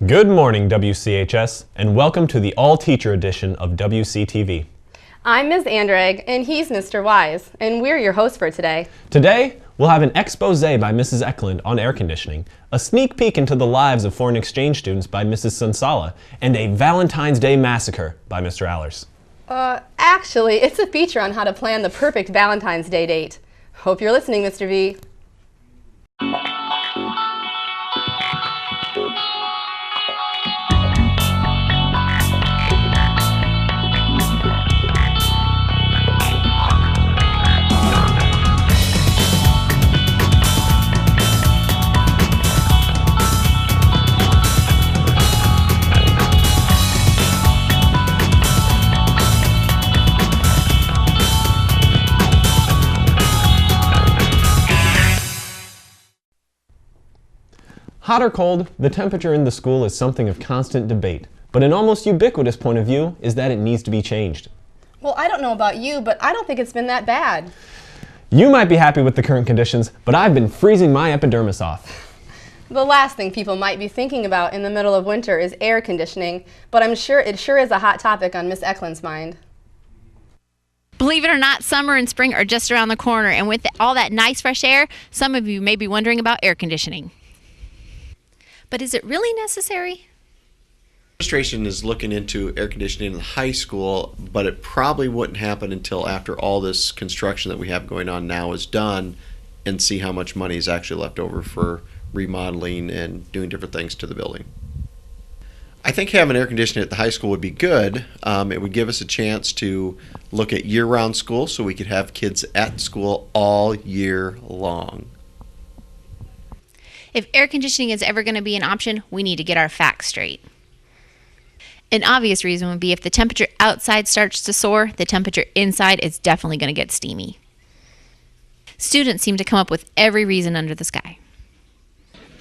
Good morning, WCHS, and welcome to the all-teacher edition of Wctv. I'm Ms. Andrag, and he's Mr. Wise, and we're your hosts for today. Today, we'll have an expose by Mrs. Eklund on air conditioning, a sneak peek into the lives of foreign exchange students by Mrs. Sansala, and a Valentine's Day massacre by Mr. Ahlers. Actually, it's a feature on how to plan the perfect Valentine's Day date. Hope you're listening, Mr. V. Hot or cold, the temperature in the school is something of constant debate, but an almost ubiquitous point of view is that it needs to be changed. Well, I don't know about you, but I don't think it's been that bad. You might be happy with the current conditions, but I've been freezing my epidermis off. The last thing people might be thinking about in the middle of winter is air conditioning, but I'm sure it sure is a hot topic on Miss Eklund's mind. Believe it or not, summer and spring are just around the corner, and with all that nice fresh air, some of you may be wondering about air conditioning. But is it really necessary? Administration is looking into air conditioning in the high school, but it probably wouldn't happen until after all this construction that we have going on now is done and see how much money is actually left over for remodeling and doing different things to the building. I think having air conditioning at the high school would be good. It would give us a chance to look at year-round school so we could have kids at school all year long. If air conditioning is ever going to be an option, we need to get our facts straight. An obvious reason would be if the temperature outside starts to soar, the temperature inside is definitely going to get steamy. Students seem to come up with every reason under the sky.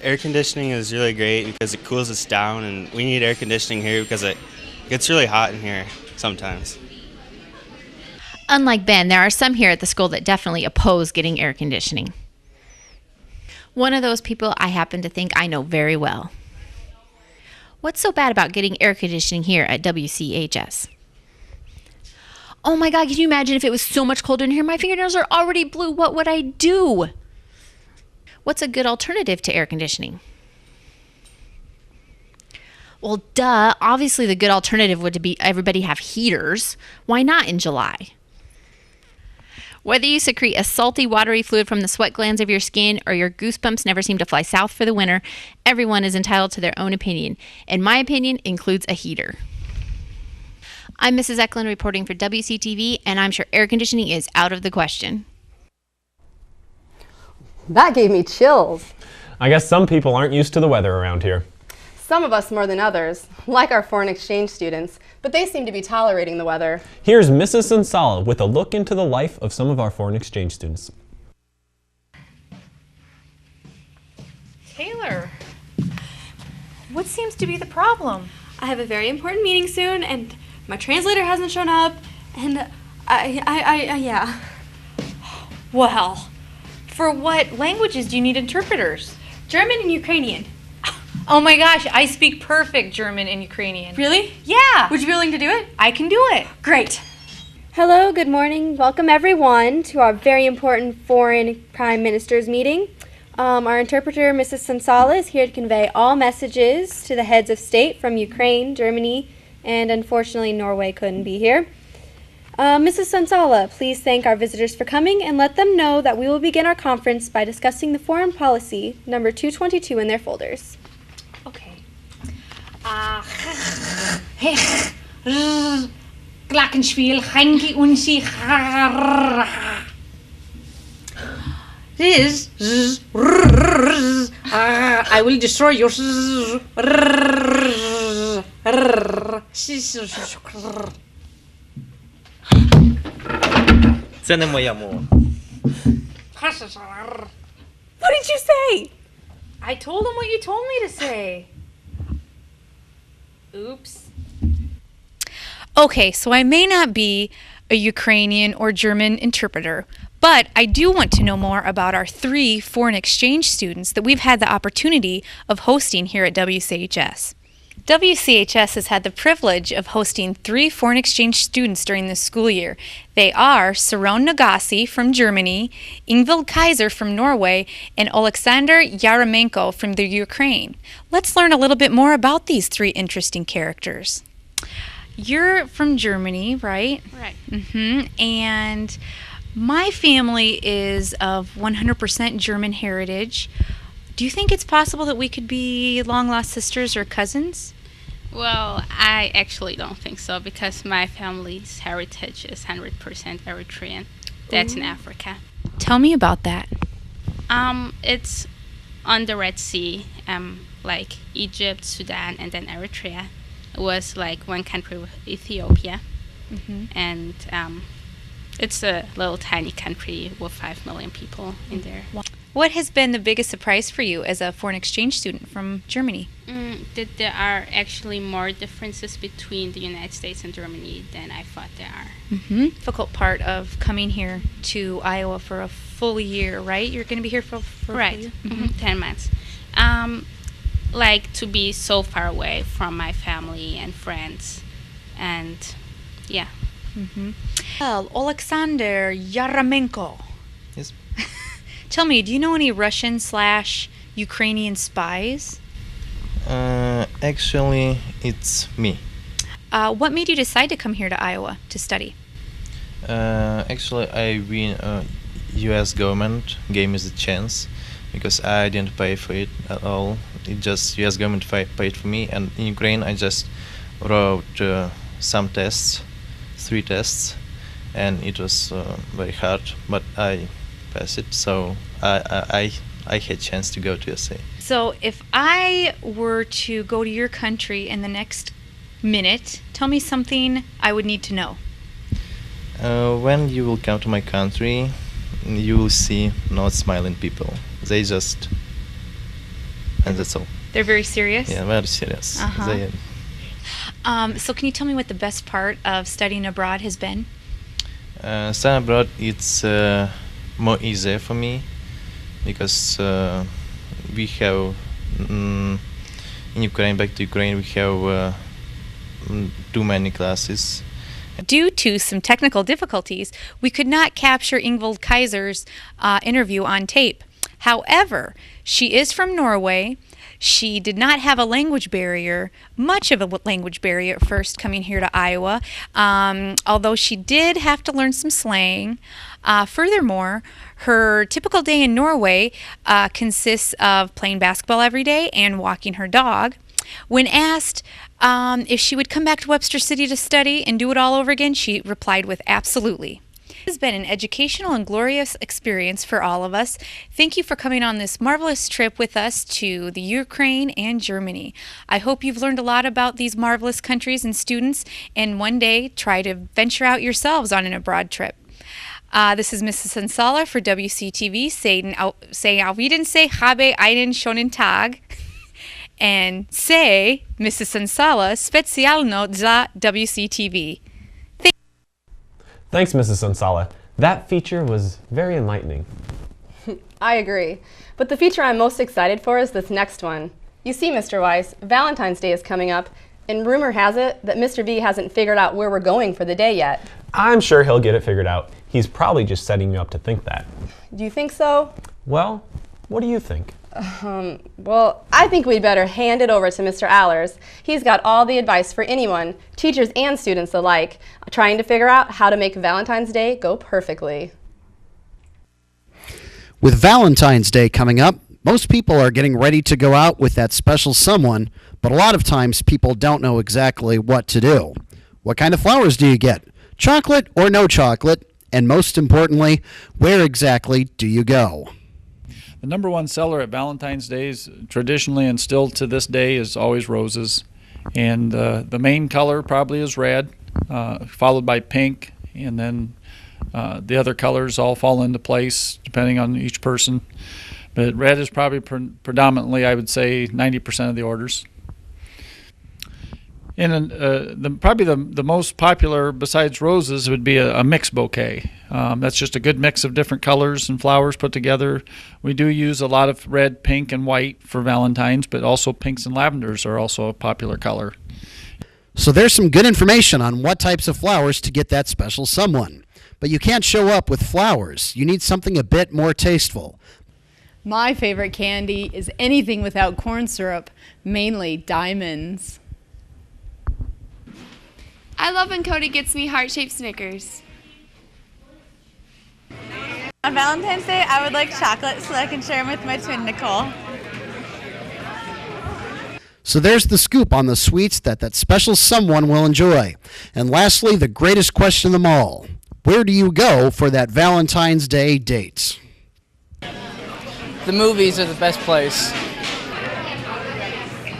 Air conditioning is really great because it cools us down, and we need air conditioning here because it gets really hot in here sometimes. Unlike Ben, there are some here at the school that definitely oppose getting air conditioning. One of those people I happen to think I know very well. What's so bad about getting air conditioning here at WCHS? Oh my God, can you imagine if it was so much colder in here? My fingernails are already blue. What would I do? What's a good alternative to air conditioning? Well, duh. Obviously, the good alternative would be everybody have heaters. Why not in July? Whether you secrete a salty, watery fluid from the sweat glands of your skin or your goosebumps never seem to fly south for the winter, everyone is entitled to their own opinion, and my opinion includes a heater. I'm Mrs. Eklund reporting for WCTV, and I'm sure air conditioning is out of the question. That gave me chills. I guess some people aren't used to the weather around here. Some of us more than others, like our foreign exchange students, but they seem to be tolerating the weather. Here's Mrs. Sansala with a look into the life of some of our foreign exchange students. Taylor, what seems to be the problem? I have a very important meeting soon, and my translator hasn't shown up, and yeah. Well, for what languages do you need interpreters? German and Ukrainian. Oh my gosh, I speak perfect German and Ukrainian. Really? Yeah. Would you be willing to do it? I can do it. Great. Hello, good morning. Welcome everyone to our very important foreign prime ministers meeting. Our interpreter, Mrs. Sansala, is here to convey all messages to the heads of state from Ukraine, Germany, and unfortunately Norway couldn't be here. Mrs. Sansala, please thank our visitors for coming and let them know that we will begin our conference by discussing the foreign policy number 222 in their folders. Okay. Glockenspiel, Hanky Unsi. This I will destroy your. Це не моя мова. What did you say? I told him what you told me to say. Oops. Okay, so I may not be a Ukrainian or German interpreter, but I do want to know more about our 3 foreign exchange students that we've had the opportunity of hosting here at WCHS. WCHS has had the privilege of hosting 3 foreign exchange students during this school year. They are Saron Nagasi from Germany, Ingvild Kaiser from Norway, and Alexander Yaramenko from the Ukraine. Let's learn a little bit more about these 3 interesting characters. You're from Germany, right? Right. And my family is of 100% German heritage. Do you think it's possible that we could be long-lost sisters or cousins? Well, I actually don't think so because my family's heritage is 100% Eritrean. That's in Africa. Tell me about that. It's on the Red Sea, like Egypt, Sudan, and then Eritrea. It was like one country with Ethiopia. And it's a little tiny country with 5 million people in there. What has been the biggest surprise for you as a foreign exchange student from Germany? That there are actually more differences between the United States and Germany than I thought there are. Difficult part of coming here to Iowa for a full year, right? You're going to be here for a full year? 10 months. Like to be so far away from my family and friends, and yeah. Well, Alexander Yaramenko. Yes. Tell me, do you know any Russian/Ukrainian spies? Actually, it's me. What made you decide to come here to Iowa to study? Actually, U.S. government gave me the chance because I didn't pay for it at all. It just U.S. government paid for me, and in Ukraine I just wrote some tests, 3 tests, and it was very hard, but I passed it. So I had chance to go to USA. So if I were to go to your country in the next minute, tell me something I would need to know. When you will come to my country, you will see not smiling people. They just, and that's all. They're very serious? Yeah, very serious. So can you tell me what the best part of studying abroad has been? Studying abroad, it's more easier for me because we have in Ukraine, back to Ukraine, we have too many classes. Due to some technical difficulties, we could not capture Ingvild Kaiser's interview on tape. However, she is from Norway. She did not have a language barrier, much of a language barrier at first coming here to Iowa, although she did have to learn some slang. Furthermore, her typical day in Norway consists of playing basketball every day and walking her dog. When asked if she would come back to Webster City to study and do it all over again, she replied with absolutely. It has been an educational and glorious experience for all of us. Thank you for coming on this marvelous trip with us to the Ukraine and Germany. I hope you've learned a lot about these marvelous countries and students, and one day try to venture out yourselves on an abroad trip. This is Mrs. Sansala for WCTV saying auf Wiedersehen, habe einen schönen Tag. And say, Mrs. Sansala, specjalno dla WCTV. Thanks, Mrs. Sansala. That feature was very enlightening. I agree. But the feature I'm most excited for is this next one. You see, Mr. Weiss, Valentine's Day is coming up, and rumor has it that Mr. V hasn't figured out where we're going for the day yet. I'm sure he'll get it figured out. He's probably just setting you up to think that. Do you think so? Well, what do you think? Well, I think we'd better hand it over to Mr. Ahlers. He's got all the advice for anyone, teachers and students alike, trying to figure out how to make Valentine's Day go perfectly. With Valentine's Day coming up, most people are getting ready to go out with that special someone, but a lot of times people don't know exactly what to do. What kind of flowers do you get? Chocolate or no chocolate? And most importantly, where exactly do you go? The number one seller at Valentine's Days, traditionally and still to this day, is always roses. And the main color probably is red, followed by pink, and then the other colors all fall into place depending on each person. But red is probably predominantly, I would say, 90% of the orders. And probably the most popular besides roses would be a mixed bouquet. That's just a good mix of different colors and flowers put together. We do use a lot of red, pink, and white for Valentine's, but also pinks and lavenders are also a popular color. So there's some good information on what types of flowers to get that special someone. But you can't show up with flowers. You need something a bit more tasteful. My favorite candy is anything without corn syrup, mainly diamonds. I love when Cody gets me heart-shaped Snickers. On Valentine's Day, I would like chocolate so that I can share them with my twin, Nicole. So there's the scoop on the sweets that special someone will enjoy. And lastly, the greatest question of them all. Where do you go for that Valentine's Day date? The movies are the best place.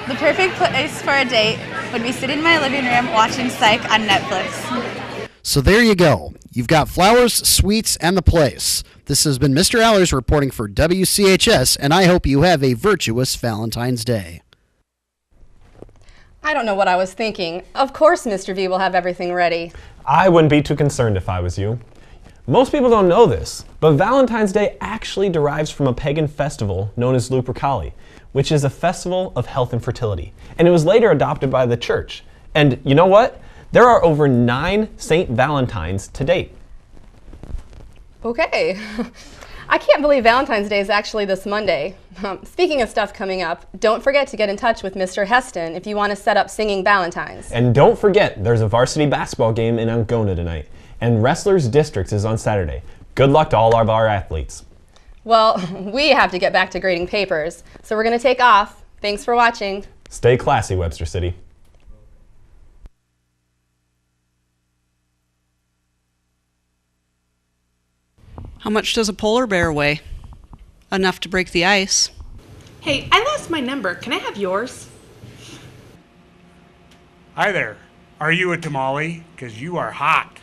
The perfect place for a date would be sitting in my living room watching Psych on Netflix. So there you go. You've got flowers, sweets, and the place. This has been Mr. Ahlers reporting for WCHS, and I hope you have a virtuous Valentine's Day. I don't know what I was thinking. Of course Mr. V will have everything ready. I wouldn't be too concerned if I was you. Most people don't know this, but Valentine's Day actually derives from a pagan festival known as Lupercali, which is a festival of health and fertility. And it was later adopted by the church. And you know what? There are over 9 St. Valentines to date. Okay. I can't believe Valentine's Day is actually this Monday. Speaking of stuff coming up, don't forget to get in touch with Mr. Heston if you want to set up singing Valentines. And don't forget, there's a varsity basketball game in Algona tonight. And Wrestlers Districts is on Saturday. Good luck to all of our athletes. Well, we have to get back to grading papers, so we're going to take off. Thanks for watching. Stay classy, Webster City. How much does a polar bear weigh? Enough to break the ice. Hey, I lost my number. Can I have yours? Hi there. Are you a tamale? 'Cause you are hot.